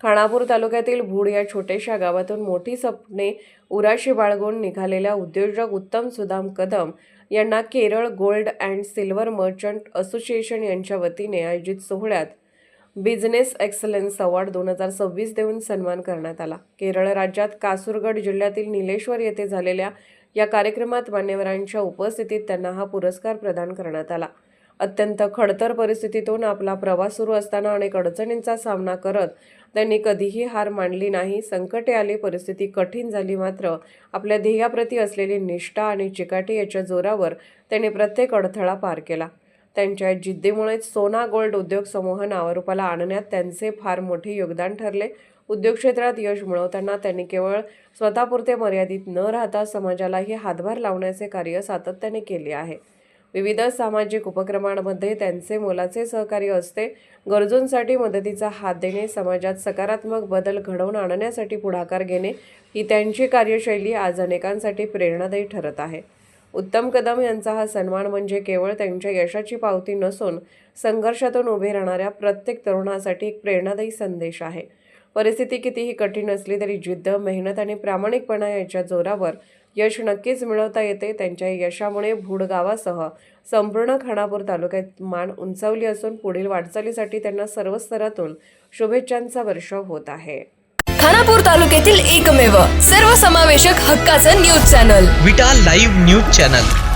खानापूर तालुक्यातील भूड या छोट्याशा गावातून मोठी स्वप्ने उराशी बाळगून निघालेल्या उद्योजक उत्तम सुदाम कदम यांना Kerala gold and silver merchant association यांच्या वतीने आयोजित सोहळ्यात बिझनेस एक्सलन्स अवॉर्ड 2026 देऊन सन्मान करण्यात आला। केरळ राज्यात कासरगोड जिल्ह्यातील नीलेश्वर येथे झालेल्या या कार्यक्रमात मान्यवरांच्या उपस्थितीत त्यांना हा पुरस्कार प्रदान करण्यात आला। अत्यंत खडतर परिस्थितीतून आपला प्रवास सुरू असताना अनेक अडचणींचा सामना करत त्यांनी कधीही हार मानली नाही। संकटे आली, परिस्थिती कठीण झाली, मात्र आपल्या ध्येयाप्रती असलेली निष्ठा आणि चिकाटी याच्या जोरावर त्यांनी प्रत्येक अडथळा पार केला। त्यांच्या जिद्दीमुळेच सोना गोल्ड उद्योग समूह नावारूपाला आणण्यात त्यांचे फार मोठे योगदान ठरले। उद्योग क्षेत्रात यश मिळवताना त्यांनी केवळ स्वतःपुरते मर्यादित न राहता समाजालाही हातभार लावण्याचे कार्य सातत्याने केले आहे। विविध सामाजिक उपक्रमांमध्ये त्यांचे मोलाचे सहकार्य असते। गरजूंसाठी मदतीचा हात देणे, समाजात सकारात्मक बदल घडवून आणण्यासाठी पुढाकार घेणे ही त्यांची कार्यशैली आज अनेकांसाठी प्रेरणादायी ठरत आहे। उत्तम कदम यांचा हा सन्मान म्हणजे केवळ त्यांच्या यशाची पावती नसून संघर्षातून उभे राहणाऱ्या प्रत्येक तरुणासाठी एक प्रेरणादायी संदेश आहे। परिस्थिती कितीही कठीण असली तरी जिद्द, मेहनत आणि प्रामाणिकपणा याच्या जोरावर यश नक्कीच मिळवता येते। त्यांच्या यशामुळे भूड गावासह संपूर्ण खानापूर तालुक्यात मान उंचावली असून पुढील वाटचालीसाठी त्यांना सर्व स्तरातून शुभेच्छांचा वर्षाव होत आहे। खानापूर तालुक्यातील एकमेव सर्वसमावेशक हक्काचं न्यूज चॅनल विटा लाईव्ह न्यूज चॅनल।